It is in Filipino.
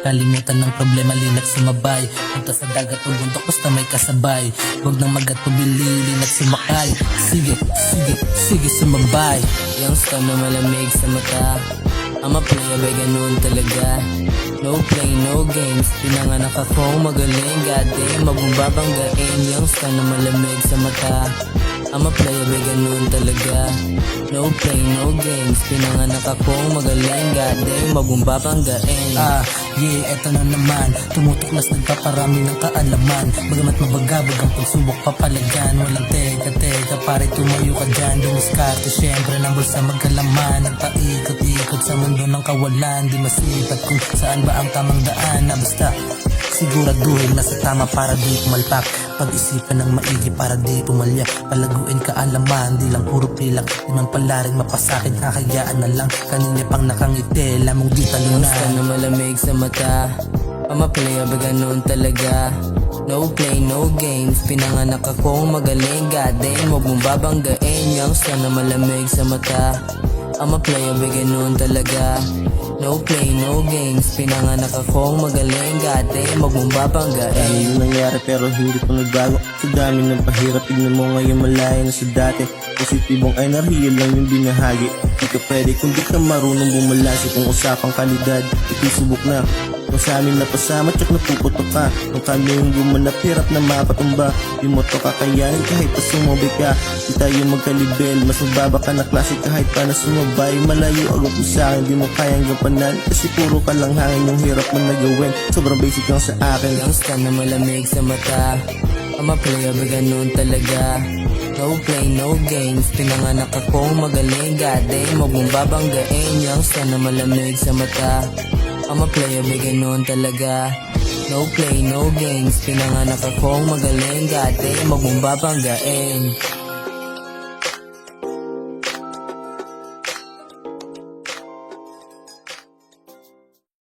Kalimutan ng problema, linat sumabay. Punta sa dagat o bundok, basta may kasabay. Huwag nang magatubili, linat sumakay. Sige sumabay. Youngster na malamig sa mata, I'm a player, bay ganun talaga. No play, no games, pinanganak ako magaling. Goddamn, magbabanggain. Youngster na malamig sa mata, I'm a player, bay ganun talaga. No play, no games, pinanganak ako magaling. Goddamn, magbabanggain. Eto na naman. Tumutuklas, nagpaparami ng kaalaman. Bagamat mabagabag ang pagsubok papalagan. Walang teka, pare tumayo ka dyan. Dumiskarte, syempre ng bulsa magkalaman. Nagpaikot-ikot sa mundo ng kawalan. Di masipat kung saan ba ang tamang daan. Na basta siguraduhin na sa tama para di pumalpak. Pag-isipan ng maigi para di pumalya. Palaguin kaalaman, di lang puro pilak. Di man pala rin mapasakin, kakayaan na lang. Kanina pang nakangiti, lamang di talunan. Youngster na malamig sa mata, I'm a player, ba ganun talaga. No play, no games, pinanganak ako magaling. Goddamn, huwag mong babanggain. Youngster na malamig sa mata, I'm a player, ba ganun talaga. No play, no games, pinanganak ako magaling. Goddamn, huwag mong babanggain. Ano yung nangyari pero hindi pa nagbago. Sa dami ng pahirap, tignan mo ngayon malayo na sa dati. Positibong enerhiya lang yung binahagi. Di ka pwede kung di ka marunong bumalasi. Kung usapang kalidad, itisubok na. Kung sa amin napasama, tsak napuputok ka. Kung kami yung gumanap, hirap na mapatumba. Di mo to kakayanin kahit pa sumabay ka. Di tayo magkalibel, mas mababa ka na klase kahit pa na sumabay. Malayo agad mo sa akin, di mo kayang gampanan. Kasi puro ka lang hangin, yung hirap mo nagawin. Sobrang basic lang sa akin. Youngster na malamig sa mata, I'm a player, ba ganun talaga. No play, no games, pinanganak ako magaling. Goddamn, huwag mong babanggain. Youngster na malamig sa mata, I'm a player, ba ganun talaga. No play, no games, pinanganak ako magaling. Goddamn, huwag mong babanggain.